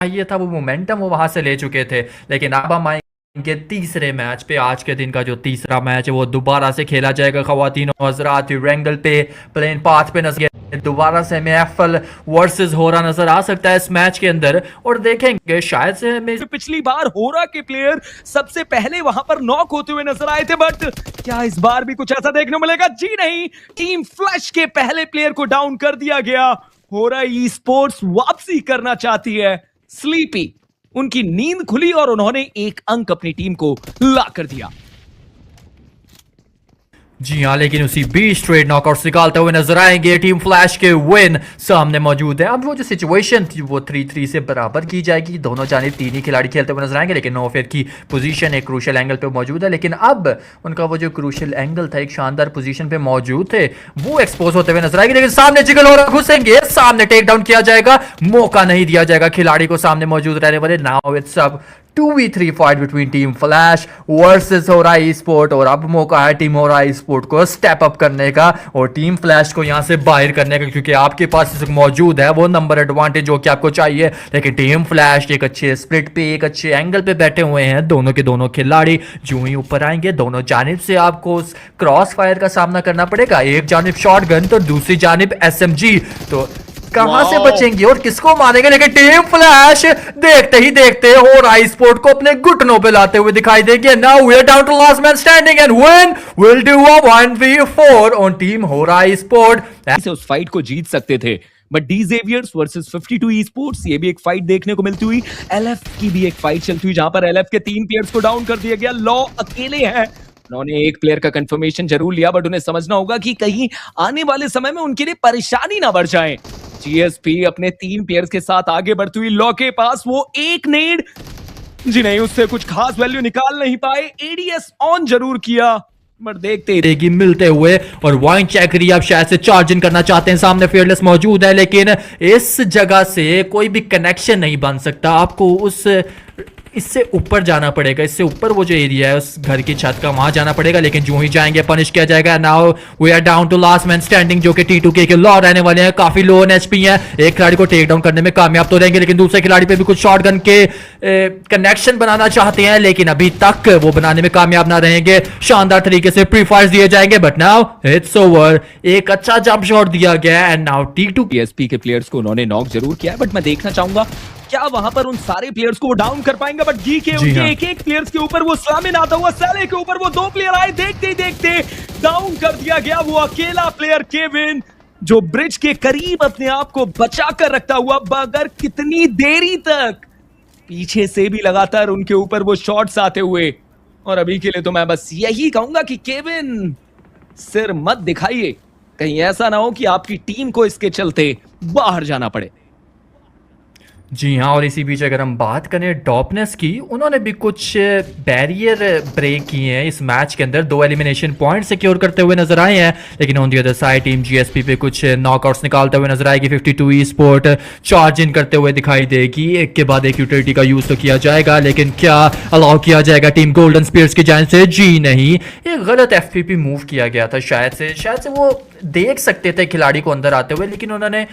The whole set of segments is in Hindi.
चाहिए था वो मोमेंटम वो वहां से ले चुके थे। लेकिन अब हम आएंगे तीसरे मैच पे। आज के दिन का जो तीसरा मैच है वो दोबारा से खेला जाएगा खवातीन और हज़रात। रेंगल पे प्लेन पाथ पे नजर दोबारा से हमें एफएल वर्सेस होरा नजर आ सकता है इस मैच के अंदर। और देखेंगे शायद से हमें पिछली बार होरा के प्लेयर सबसे पहले वहां पर नॉक होते हुए नजर आए थे, बट क्या इस बार भी कुछ ऐसा देखने मिलेगा? जी नहीं, टीम फ्लैश के पहले प्लेयर को डाउन कर दिया गया। होरा ई स्पोर्ट्स वापसी करना चाहती है। स्लीपी उनकी नींद खुली और उन्होंने एक अंक अपनी टीम को ला कर दिया। जी हाँ, लेकिन उसी बीच स्ट्रेट नॉकआउट्स निकालते हुए नजर आएंगे टीम फ्लैश के विन सामने मौजूद है। अब वो जो सिचुएशन थी वो 3-3 से बराबर की जाएगी। दोनों जानिब तीन ही खिलाड़ी खेलते हुए नजर आएंगे, लेकिन नोफेर की पोजीशन एक क्रूशियल एंगल पे मौजूद है। लेकिन अब उनका वो जो क्रूशियल एंगल था एक शानदार पोजीशन पे मौजूद थे, वो एक्सपोज होते हुए नजर आएंगे। लेकिन सामने जिगल हो रहा घुसेंगे, सामने टेक डाउन किया जाएगा, मौका नहीं दिया जाएगा खिलाड़ी को सामने मौजूद रहने वाले। नाउ इट्स अब 2v3 fight between team flash versus होरा ई स्पोर्ट। और अब मौका है टीम होरा ई स्पोर्ट को स्टेप अप करने का और टीम फ्लैश को यहां से बाहर करने का, क्योंकि आपके पास इस वक्त मौजूद है वो नंबर एडवांटेज जो कि आपको चाहिए। लेकिन टीम फ्लैश एक अच्छे स्प्लिट पे एक अच्छे एंगल पे बैठे हुए हैं। दोनों के दोनों खिलाड़ी जो ही ऊपर आएंगे दोनों जानिब से आपको क्रॉस फायर का सामना करना पड़ेगा। एक जानिब शॉटगन तो दूसरी जानिब एसएमजी। तो कहां से बचेंगे और किसको मारेंगे? लेकिन टीम फ्लैश देखते ही देखते होरा ई स्पोर्ट को अपने घुटनों पे लाते हुए दिखाई देंगे। Now we are down to last man standing and win will do a 1v4 on team Hora e sport. से उस फाइट को जीत सकते थे, but D Xavier's versus 52 e sports, ये भी एक फाइट देखने को मिलती हुई। एलएफ की भी एक फाइट चलती हुई जहां पर एलएफ के 3 प्लेयर्स को डाउन कर दिया गया। लॉ अकेले हैं, उन्होंने एक प्लेयर का कंफर्मेशन जरूर लिया, बट उन्हें समझना होगा कि कहीं आने वाले समय में उनके लिए परेशानी ना बढ़ जाए। जीएसपी अपने 3 प्लेयर्स के साथ आगे बढ़ती हुई। लॉ के पास वो एक नेड, जी नहीं, उससे कुछ खास वैल्यू निकाल नहीं पाए। एडीएस ऑन जरूर किया, बट देखते ही मिलते हुए। और वाइन चेकरी आप शायद से चार्ज इन करना चाहते हैं, सामने फेयरलेस मौजूद है, लेकिन इस जगह से कोई भी कनेक्शन नहीं बन सकता। आपको उस इससे ऊपर जाना पड़ेगा, इससे ऊपर वो जो एरिया है उस घर की छत का वहां जाना पड़ेगा। लेकिन जो ही जाएंगे पनिश किया जाएगा। Now we are down to last man standing, जो कि T2K के लॉ रहने वाले हैं। काफी लो ऑन एचपी हैं, एक खिलाड़ी को टेक डाउन करने में कामयाब तो रहेंगे, लेकिन दूसरे खिलाड़ी पे भी कुछ शॉटगन के कनेक्शन बनाना चाहते हैं, लेकिन अभी तक वो बनाने में कामयाब ना रहेंगे। शानदार तरीके से प्री फायर्स दिए जाएंगे, बट नाउ इट्स ओवर। एक अच्छा जंप शॉट दिया गया एंड नाउ T2K के प्लेयर्स को उन्होंने नॉक जरूर किया, बट मैं देखना चाहूंगा क्या वहां पर उन सारे प्लेयर्स को वो डाउन कर पाएंगे। बट जी के उनके एक प्लेयर्स के ऊपर वो स्लामिन आता हुआ, सैले के ऊपर वो 2 प्लेयर आए, देखते ही देखते डाउन कर दिया गया वो अकेला प्लेयर केविन, जो ब्रिज के करीब अपने आप को बचा कर रखता हुआ। मगर कितनी देरी तक पीछे से भी लगातार उनके ऊपर वो शॉट्स आते हुए। और अभी के लिए तो मैं बस यही कहूंगा कि केविन सिर मत दिखाइए, कहीं ऐसा ना हो कि आपकी टीम को इसके चलते बाहर जाना पड़े। जी हाँ, और इसी बीच अगर हम बात करें डॉपनेस की, उन्होंने भी कुछ बैरियर ब्रेक किए हैं इस मैच के अंदर। 2 एलिमिनेशन पॉइंट सिक्योर करते हुए नजर आए हैं, लेकिन on the other side team GSP पे कुछ नॉकआउट्स निकालते हुए नजर आएगी। 52 ई स्पोर्ट चार्ज इन करते हुए दिखाई देगी। एक के बाद एक यूटिलिटी का यूज तो किया जाएगा, लेकिन क्या अलाउ किया जाएगा टीम गोल्डन स्पीयर्स की जानिब से? जी नहीं, एक गलत एफपीपी मूव किया गया था। शायद से वो देख सकते थे खिलाड़ी को अंदर आते हुए, लेकिन उन्होंने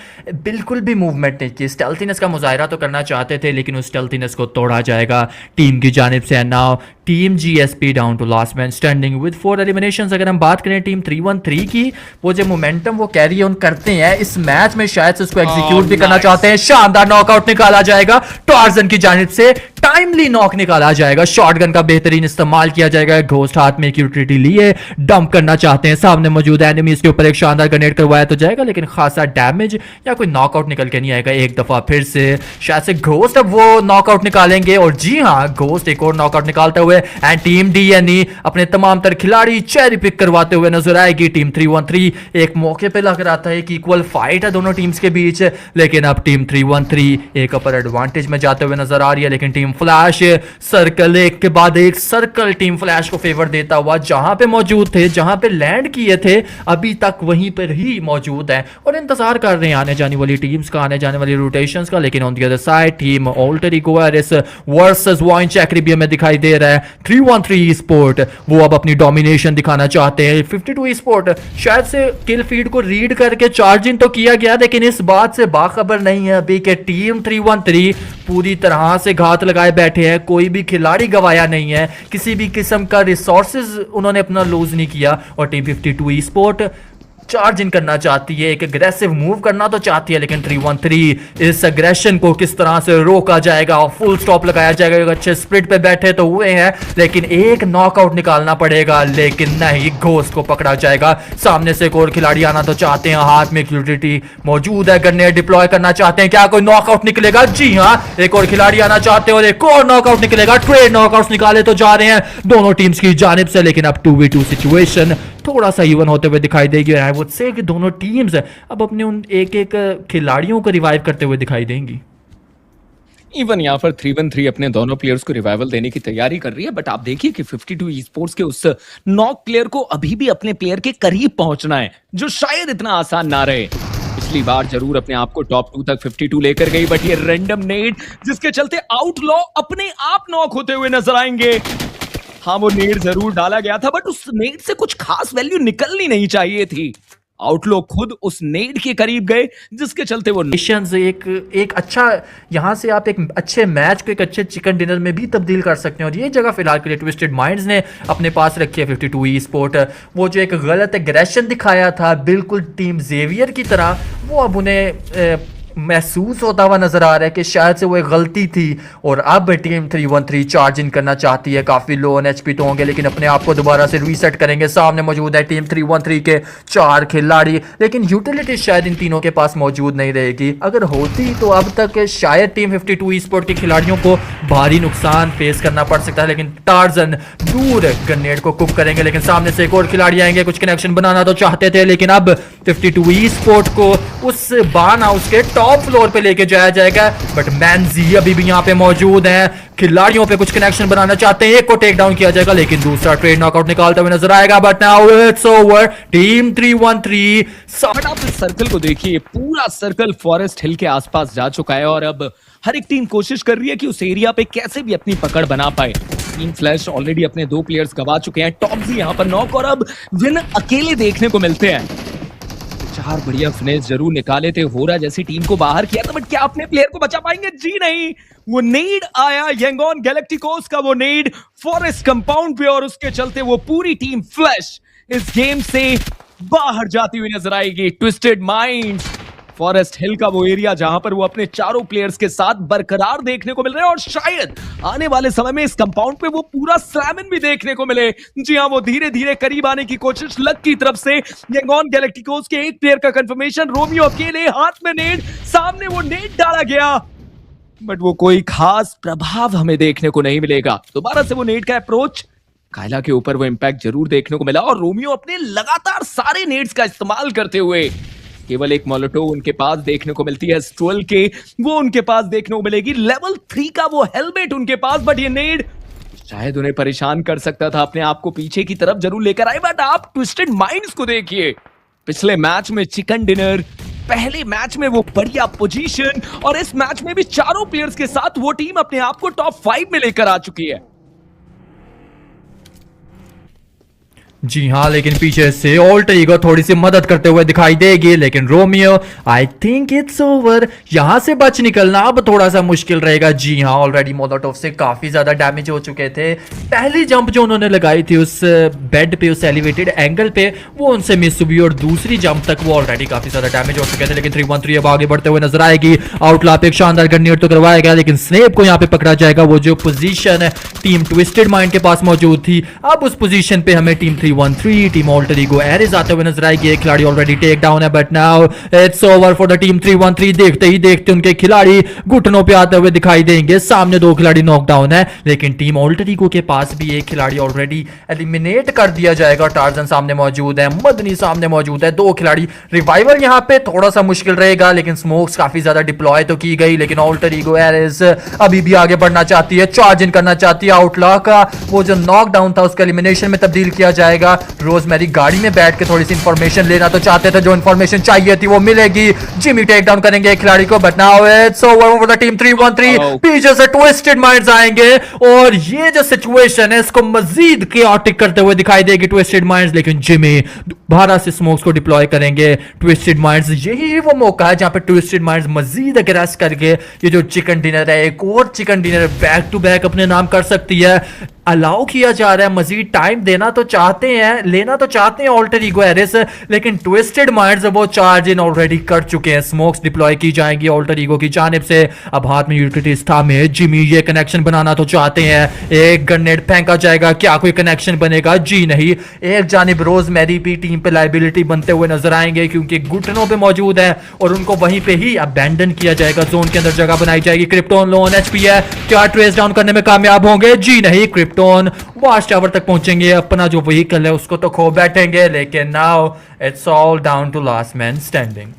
बिल्कुल भी मूवमेंट नहीं की। स्टेल्थीनेस का मुजाहरा तो करना चाहते थे, लेकिन उस स्टेल्थीनेस को तोड़ा जाएगा टीम की जानिब से। Now team GSP down to last man standing with 4 eliminations. अगर हम बात करें टीम 313 की, वो जो मोमेंटम वो कैरी ऑन करते हैं इस मैच में, शायद से उसको एग्जीक्यूट भी करना चाहते हैं। शानदार नॉकआउट निकाला जाएगा टार्जन की जानिब से, टाइमली नॉक निकाला जाएगा। शॉटगन का बेहतरीन इस्तेमाल किया जाएगा। घोस्ट हाथ में एक यूटिलिटी लिए डंप करना चाहते हैं, सामने मौजूद एनिमीज के ऊपर एक शानदार ग्रेनेड करवाया तो जाएगा, लेकिन खासा डैमेज या कोई नॉकआउट निकल के नहीं आएगा। एक दफा फिर से शायद से घोस्ट अब वो नॉकआउट निकालेंगे, और जी हाँ, घोस्ट एक और नॉकआउट निकालते हुए एंड टीम डीएनई अपने तमाम तर खिलाड़ी चेरी पिक करवाते हुए नजर आएगी। टीम 313 एक मौके पे लग रहा था एक इक्वल फाइट है दोनों टीम्स के बीच, लेकिन अब टीम 313 एक अपर एडवांटेज में जाते हुए नजर आ रही है। लेकिन टीम फ्लैश सर्कल एक के बाद एक सर्कल टीम फ्लैश को फेवर देता हुआ जहां पे मौजूद थे, जहां पे लैंड किए थे, अभी तक वहीं पर ही मौजूद है और इंतजार कर रहे हैं आने जाने वाली टीम्स का, आने जाने वाली रोटेशंस का। लेकिन on the other side team ऑल्टर इक्वारिस वर्सेस वाइन चेकरी भी हमें दिखाई दे रहा है। 313 स्पोर्ट वो अब अपनी डोमिनेशन दिखाना चाहते हैं। 52 स्पोर्ट शायद से किल फीड को रीड करके चार्जिंग तो किया गया, लेकिन इस बात से बाखबर नहीं है अभी कि टीम 313 पूरी तरह से घात लगाए बैठे हैं। कोई भी खिलाड़ी गवाया नहीं है, किसी भी किस्म का रिसोर्सेज उन्होंने अपना लूज नहीं किया। और टीम 52 स्पोर्ट चार्ज इन करना चाहती है, एक अग्रेसिव मूव करना तो चाहती है, लेकिन 313 इस अग्रेशन को किस तरह से रोका जाएगा और फुल स्टॉप लगाया जाएगा। एक अच्छे स्प्रिट पे बैठे तो हुए हैं, लेकिन एक नॉकआउट निकालना पड़ेगा, लेकिन नहीं, घोस्ट को पकड़ा जाएगा। सामने से एक और खिलाड़ी आना तो चाहते हैं, हाथ में यूटिलिटी मौजूद है, गन्ने डिप्लॉय करना चाहते हैं। क्या कोई नॉकआउट निकलेगा? जी हाँ, एक और खिलाड़ी आना चाहते हैं और एक और नॉकआउट निकलेगा। ट्रेड नॉकआउट निकाले तो जा रहे हैं दोनों टीम्स की जानिब से, लेकिन अब 2v2 सिचुएशन थोड़ा सा इवन होते हुए दिखाई देगी। आई वुड से कि दोनों टीम्स अब अपने उन एक एक खिलाड़ियों को रिवाइव करते हुए दिखाई देंगी। इवन यहाँ पर 313 अपने दोनों प्लेयर्स को रिवाइवल देने की तैयारी कर रही है, बट आप देखिए कि 52 ई-स्पोर्ट्स के उस नॉक प्लेयर को अभी भी अपने प्लेयर के करीब पहुंचना है, जो शायद इतना आसान ना रहे। पिछली बार जरूर अपने आप को टॉप 2 तक 52 लेकर गई, बट ये रैंडम नेड जिसके चलते आउटलॉ अपने आप नॉक होते हुए नजर आएंगे। हाँ, वो नेड जरूर डाला गया था, बट उस नेड से कुछ खास वैल्यू निकलनी नहीं चाहिए थी। आउटलॉ खुद उस नेड के करीब गए, जिसके चलते वो एक अच्छा, यहां से आप एक अच्छे मैच को एक अच्छे चिकन डिनर में भी तब्दील कर सकते हैं। और ये जगह फिलहाल के लिए ट्विस्टेड माइंड्स ने अपने पास रखी है। 52 ई स्पोर्ट वो जो एक गलत एग्रेशन दिखाया था बिल्कुल टीम जेवियर की तरह, वो अब उन्हें महसूस होता हुआ नजर आ रहा है कि शायद से वो एक गलती थी। और अब टीम 313 चार्ज इन करना चाहती है। काफी लो ऑन एचपी तो होंगे, लेकिन अपने आप को दोबारा से रीसेट करेंगे। सामने मौजूद है टीम 313 के 4 खिलाड़ी, लेकिन यूटिलिटी शायद इन तीनों के पास मौजूद नहीं रहेगी। अगर होती तो अब तक शायद टीम 52 ई स्पोर्ट के खिलाड़ियों को भारी नुकसान फेस करना पड़ सकता है, लेकिन टार्जन दूर ग्रेनेड को कुक करेंगे। लेकिन सामने से एक और खिलाड़ी आएंगे, कुछ कनेक्शन बनाना तो चाहते थे, लेकिन अब 52 ई स्पोर्ट को उस बान हाउस के टॉप फ्लोर पे लेके जाया जाएगा। बट मैनजी अभी भी यहाँ पे मौजूद हैं, खिलाड़ियों पे कुछ कनेक्शन बनाना चाहते हैं। एक को टेक डाउन किया जाएगा, लेकिन दूसरा ट्रेड नॉकआउट निकालते हुए नजर आएगा। But now it's over, team 313। But आप इस सर्कल को देखिए, पूरा सर्कल फॉरेस्ट हिल के आसपास जा चुका है और अब हर एक टीम कोशिश कर रही है कि उस एरिया पे कैसे भी अपनी पकड़ बना पाए। टीम फ्लैश ऑलरेडी अपने 2 प्लेयर्स गवा चुके हैं, टॉप्सी यहाँ पर नॉक, और अब विन अकेले देखने को मिलते हैं। 4 बढ़िया फिनिश जरूर निकाले थे, होरा जैसी टीम को बाहर किया था, बट क्या अपने प्लेयर को बचा पाएंगे? जी नहीं। वो नेड आया यंगॉन गैलेक्टिकोस का, वो नेड फॉरेस्ट कंपाउंड पे, और उसके चलते वो पूरी टीम फ्लैश इस गेम से बाहर जाती हुई नजर आएगी। ट्विस्टेड माइंड्स फॉरेस्ट हिल का वो एरिया जहां पर वो अपने चारों प्लेयर्स के साथ बरकरार देखने को मिल रहे हैं, और शायद आने वाले समय में इस कंपाउंड पे वो पूरा स्लैमिन भी देखने को मिले। जी हां, वो धीरे धीरे करीब आने की कोशिश लक की तरफ से। यंगॉन गैलेक्टिकोस के एक प्लेयर का कंफर्मेशन, रोमियो अकेले, हाथ में नेड, सामने वो नेड डाला गया, बट वो कोई खास प्रभाव हमें देखने को नहीं मिलेगा। दोबारा से वो नेड का अप्रोच, कायला के ऊपर वो इंपैक्ट जरूर देखने को मिला, और रोमियो अपने लगातार सारे नेड्स का इस्तेमाल करते हुए, केवल एक मोलोटो उनके पास देखने को मिलती है स्ट्रोल के, वो उनके पास देखने को मिलेगी। लेवल 3 का वो हेलमेट उनके पास, बट ये नेड शायद उन्हें परेशान कर सकता था, अपने आप को पीछे की तरफ जरूर लेकर आए। बट आप ट्विस्टेड माइंड्स को देखिए, पिछले मैच में चिकन डिनर, पहले मैच में वो बढ़िया पोजीशन, और इस मैच में भी चारों प्लेयर्स के साथ वो टीम अपने आप को टॉप 5 में लेकर आ चुकी है। जी हाँ, लेकिन पीछे से ऑल्टर ईगो थोड़ी सी मदद करते हुए दिखाई देगी, लेकिन Romeo I think it's over, यहां से बच निकलना अब थोड़ा सा मुश्किल रहेगा। जी हाँ, ऑलरेडी मोलोटोव से काफी ज्यादा डैमेज हो चुके थे। पहली जंप जो उन्होंने लगाई थी उस बेड पे, उस एलिवेटेड एंगल पे, वो उनसे मिस हुई, और दूसरी जंप तक वो ऑलरेडी काफी ज्यादा डैमेज हो चुके थे। लेकिन 313 अब आगे बढ़ते हुए नजर आएगी। आउटला पे एक शानदार ग्रेनेड तो करवाया गया, लेकिन स्नेप को यहाँ पे पकड़ा जाएगा। वो जो पोजीशन टीम ट्विस्टेड माइंड के पास मौजूद थी, अब उस पोजीशन पे हमें team 313 team alter ego Eris आते हुए नजर आएगी। एक खिलाड़ी ऑलरेडी टेक डाउन है, but now it's over for the team 313। देखते ही देखते उनके खिलाड़ी घुटनों पे आते हुए दिखाई देंगे। सामने 2 खिलाड़ी नॉकडाउन है, लेकिन टीम ऑल्टर ईगो के पास भी एक खिलाड़ी ऑलरेडी एलिमिनेट कर दिया जाएगा। टार्जन सामने मौजूद है, मदनी सामने मौजूद है, 2 खिलाड़ी। रिवाइवल यहाँ पे थोड़ा सा मुश्किल रहेगा, लेकिन स्मोक्स काफी ज्यादा डिप्लॉय तो की गई, लेकिन ऑल्टर ईगो एरिस अभी भी आगे बढ़ना चाहती है, चार्ज इन करना चाहती है। आउटलॉ का वो जो नॉकडाउन था उसका एलिमिनेशन में तब्दील किया जाएगा। जाएगा। रोजमेरी गाड़ी में बैठ के थोड़ी सी इंफॉर्मेशन लेना तो चाहते थे, जो इंफॉर्मेशन चाहिए थी वो मिलेगी। जिमी टेक डाउन करेंगे एक खिलाड़ी को, but now it's over for the team 3-1-3। पीछे से ट्विस्टेड माइंड्स आएंगे और ये जो सिचुएशन है इसको मजीद chaotic करते हुए दिखाई देगी ट्विस्टेड माइंड्स, लेकिन जिमी दोबारा से स्मोक्स को डिप्लॉय करेंगे। ट्विस्टेड माइंड्स यही वो मौका है जहां पे ट्विस्टेड माइंड्स मजीद अग्रेस करके ये जो चिकन डिनर है, एक और chicken dinner back to back अपने नाम कर सकती है। अलाउ किया जा रहा है, मजीद टाइम देना तो चाहते हैं, लेना तो चाहते हैं ऑल्टर ईगो एरिस, लेकिन ट्विस्टेड माइंड्स वो चार्ज इन ऑलरेडी कर चुके हैं। स्मोक्स डिप्लॉय की जाएंगी ऑल्टर ईगो की जानिब से। अब हाथ में यूटिलिटीज था में जिमी ये कनेक्शन बनाना तो चाहते हैं, एक ग्रेनेड फेंका जाएगा, क्या कोई कनेक्शन बनेगा? जी नहीं। एक जानिब रोजमेरी भी टीम पे लाइबिलिटी बनते हुए नजर आएंगे क्योंकि घुटनों पे मौजूद है और उनको वहीं पे ही अबैंडन किया जाएगा। जोन के अंदर जगह बनाई जाएगी। क्रिप्टोन लोन एचपी है, क्या ट्रेस डाउन करने में कामयाब होंगे? जी नहीं। क्रिप्टोन वॉच टावर तक पहुंचेंगे, अपना जो व्हीकल है उसको तो खो बैठेंगे, लेकिन now it's all down to last man standing.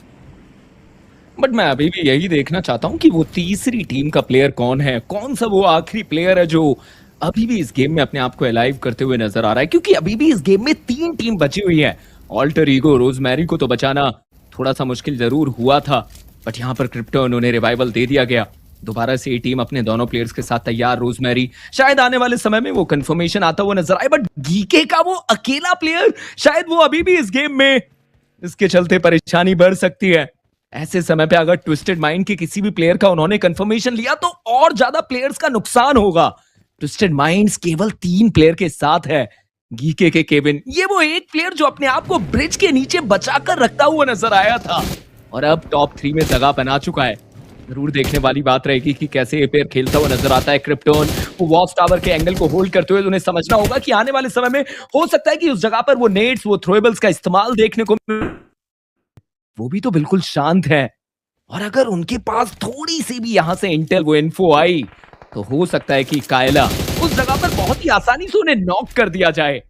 But मैं अभी भी यही देखना चाहता हूँ कि वो तीसरी टीम का प्लेयर कौन है, कौन सा वो आखिरी प्लेयर है जो अभी भी इस गेम में अपने आप को अलाइव करते हुए नजर आ रहा है, क्योंकि अभी भी इस गेम में 3 टीम बची हुई है। ऑल्टर ईगो रोजमेरी को तो बचाना थोड़ा सा मुश्किल जरूर हुआ था, बट यहाँ पर क्रिप्टोन उन्हें रिवाइवल दे दिया गया। दोबारा से ये टीम अपने दोनों प्लेयर्स के साथ तैयार। रोजमेरी शायद आने वाले समय में वो कंफर्मेशन आता हुआ नजर आए, बट गीके का वो अकेला प्लेयर शायद वो अभी भी इस गेम में, इसके चलते परेशानी बढ़ सकती है। ऐसे समय पे अगर ट्विस्टेड माइंड के किसी भी प्लेयर का उन्होंने कंफर्मेशन लिया तो और ज्यादा प्लेयर्स का नुकसान होगा। ट्विस्टेड माइंड्स केवल 3 प्लेयर के साथ है। गीके के केविन, ये वो एक प्लेयर जो अपने आप को ब्रिज के नीचे बचाकर रखता हुआ नजर आया था और अब टॉप 3 में जगह बना चुका है। जरूर देखने वाली बात रहेगी कि कैसे ये प्लेयर खेलता हुआ नजर आता है। क्रिप्टोन वो वॉच टावर के एंगल को होल्ड करते हुए उन्हें समझना होगा कि आने वाले समय में हो सकता है कि उस जगह पर वो नेट्स, वो थ्रोएबल्स का इस्तेमाल देखने को, वो भी तो बिल्कुल शांत है, और अगर उनके पास थोड़ी सी भी यहां से इंटेल वो इन्फो आई तो हो सकता है कि कायला उस जगह पर बहुत ही आसानी से उन्हें नॉक कर दिया जाए।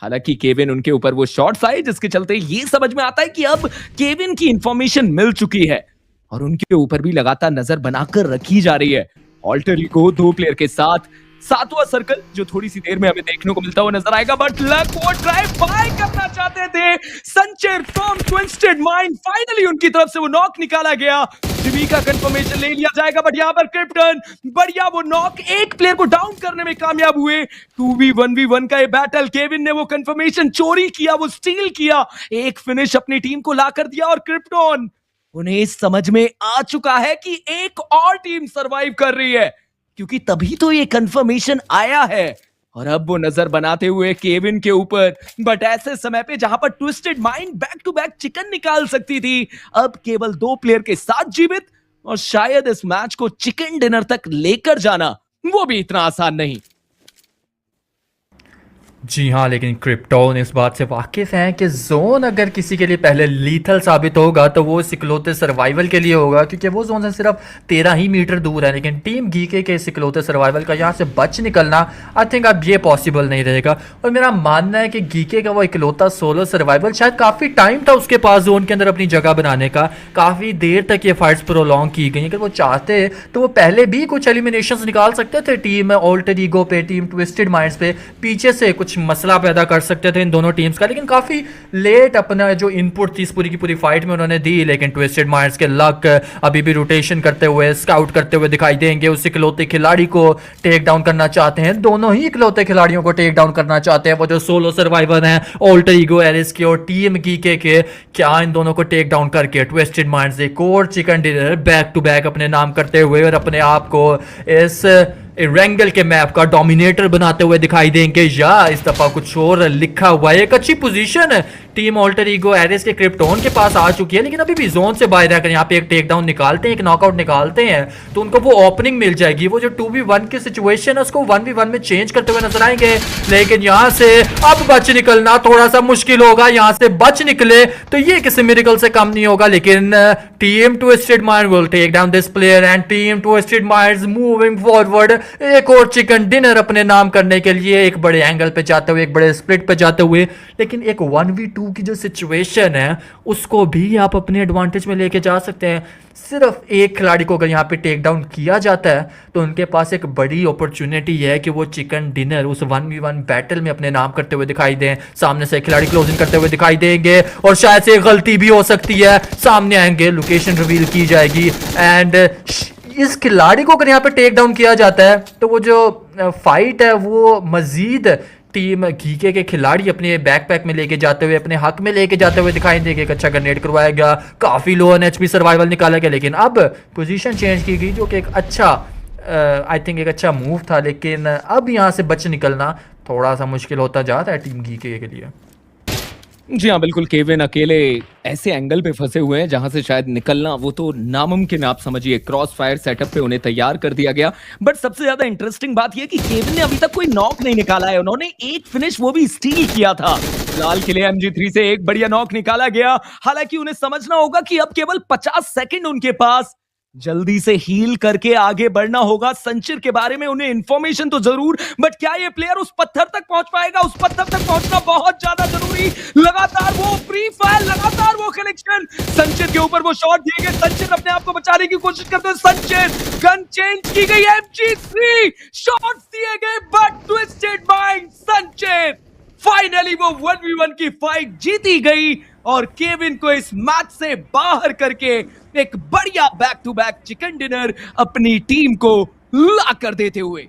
हालांकि केविन उनके ऊपर वो शॉट्स आए जिसके चलते ये समझ में आता है कि अब केविन की इंफॉर्मेशन मिल चुकी है और उनके ऊपर भी लगातार नजर बनाकर रखी जा रही है। ऑल्टर ईगो 2 प्लेयर के साथ 7वां सर्कल जो थोड़ी सी देर में हमें देखने को मिलता हुआ नजर आएगा, बट लक वो ड्राइव बाय करना चाहते थे संचर फ्रॉम ट्विस्टेड माइंड। फाइनली उनकी तरफ से वो नॉक निकाला गया। जिमी का कंफर्मेशन ले लिया जाएगा, बट यहां पर क्रिप्टन बढ़िया वो नॉक, एक प्लेयर को डाउन करने में कामयाब हुए। 2v1v1 का ये बैटल, केविन ने वो कंफर्मेशन चोरी किया, वो स्टील किया, एक फिनिश अपनी टीम को लाकर दिया और क्रिप्टन उन्हें समझ में आ चुका है कि एक और टीम सरवाइव कर रही है, क्योंकि तभी तो ये कंफर्मेशन आया है। और अब वो नजर बनाते हुए केविन के ऊपर, बट ऐसे समय पे जहां पर twisted mind back to back chicken निकाल सकती थी, अब केवल 2 प्लेयर के साथ जीवित और शायद इस मैच को चिकन डिनर तक लेकर जाना वो भी इतना आसान नहीं। जी हाँ, लेकिन क्रिप्टोन इस बात से वाकिफ हैं कि जोन अगर किसी के लिए पहले लीथल साबित होगा तो वो सिकलोते सर्वाइवल के लिए होगा, क्योंकि वो जोन से सिर्फ 13 ही मीटर दूर है। लेकिन टीम गीके के सिकलोते सर्वाइवल का यहाँ से बच निकलना आई थिंक अब ये पॉसिबल नहीं रहेगा। और मेरा मानना है कि गीके का वो इकलौता सोलो सर्वाइवल, शायद काफ़ी टाइम था उसके पास जोन के अंदर अपनी जगह बनाने का, काफ़ी देर तक ये फाइट्स प्रोलॉन्ग की गई। अगर वो चाहते तो वो पहले भी कुछ एलिमिनेशंस निकाल सकते थे टीम ऑल्टर ईगो पे, टीम ट्विस्टेड माइंड्स पे, पीछे से कुछ मसला पैदा कर सकते थे इन दोनों टीम्स का। लेकिन काफी लेट अपना जो इनपुट थी इस पूरी की पूरी फाइट में उन्होंने दी। लेकिन ट्विस्टेड माइंड्स के लक अभी भी रोटेशन करते हुए, स्काउट करते हुए दिखाई देंगे। उस इकलौते खिलाड़ी को टेक डाउन करना चाहते हैं, दोनों ही इकलौते खिलाड़ियों को टेक डाउन करना चाहते हैं। वो जो सोलो सर्वाइवर हैं ऑल्टर ईगो एरिस के और टीम गीके के, क्या इन दोनों को टेक डाउन करके ट्विस्टेड माइंड्स एक और chicken dinner back to back अपने नाम करते हुए और अपने आप को इस रेंगल के मैप का डोमिनेटर बनाते हुए दिखाई देंगे, या इस दफा कुछ और लिखा हुआ है। एक अच्छी पोजीशन है टीम ऑल्टर ईगो एरिस के क्रिप्टोन के पास आ चुकी है, लेकिन अभी भी जोन से बाहर रहकर यहाँ पे एक टेक डाउन निकालते हैं, एक नॉकआउट निकालते हैं तो उनको वो ओपनिंग मिल जाएगी। वो जो 2v1 की सिचुएशन है उसको 1v1 में चेंज करते हुए नजर आएंगे। लेकिन यहाँ से अब बच निकलना थोड़ा सा मुश्किल होगा। यहाँ से बच निकले तो ये किसी मिरेकल से कम नहीं होगा। लेकिन team twisted mind will take down this player and team twisted minds moving forward, एक और चिकन डिनर अपने नाम करने के लिए, एक बड़े एंगल पे जाते हुए, एक बड़े स्प्लिट पे जाते हुए। लेकिन एक 1v2 2 की जो सिचुएशन है उसको भी आप अपने एडवांटेज में लेके जा सकते हैं। सिर्फ एक खिलाड़ी को अगर यहाँ पे टेक डाउन किया जाता है तो उनके पास एक बड़ी अपॉर्चुनिटी है कि वो चिकन डिनर उस 1v1 बैटल में अपने नाम करते हुए दिखाई दें। सामने से खिलाड़ी क्लोजिंग करते हुए दिखाई देंगे और शायद से गलती भी हो सकती है, सामने आएंगे, लोकेशन रिवील की जाएगी एंड इस खिलाड़ी को अगर यहाँ पे टेक डाउन किया जाता है तो वो जो फाइट है वो मजीद टीम घीके के खिलाड़ी अपने बैकपैक में लेके जाते हुए, अपने हक में लेके जाते हुए दिखाई देंगे। एक अच्छा ग्रेनेड करवाया गया, काफ़ी लो ऑन एचपी सर्वाइवल निकाला गया, लेकिन अब पोजीशन चेंज की गई जो कि एक अच्छा आई थिंक एक अच्छा मूव था, लेकिन अब यहाँ से बच निकलना थोड़ा सा मुश्किल होता जा रहा है टीम घीके के लिए। जी हाँ, बिल्कुल केविन अकेले ऐसे एंगल पे फंसे हुए हैं जहां से शायद निकलना वो तो नामुमकिन आप समझिए। क्रॉस फायर सेटअप पे उन्हें तैयार कर दिया गया। बट सबसे ज्यादा इंटरेस्टिंग बात यह कि केविन ने अभी तक कोई नॉक नहीं निकाला है। उन्होंने एक फिनिश वो भी स्टील किया था। फिलहाल के लिए MG3 से एक बढ़िया नॉक निकाला गया। हालांकि उन्हें समझना होगा कि अब केवल 50 सेकंड उनके पास, जल्दी से हील करके आगे बढ़ना होगा। संचिर के बारे में उन्हें इंफॉर्मेशन तो जरूर, बट क्या ये प्लेयर उस पत्थर तक पहुंच पाएगा? उस पत्थर तक पहुंचना बहुत ज्यादा जरूरी। लगातार वो फ्री फायर, लगातार वो कनेक्शन, संचिर के ऊपर वो शॉट दिए गए। संचिर अपने आप को बचाने की कोशिश करते हैं। संचिर गन चेंज की गई, MG3 शॉट्स दिए गए बट ट्विस्टेड माइंड। संचिर फाइनली वो 1v1 की फाइट जीती गई और केविन को इस मैच से बाहर करके एक बढ़िया back to back chicken dinner अपनी टीम को ला कर देते हुए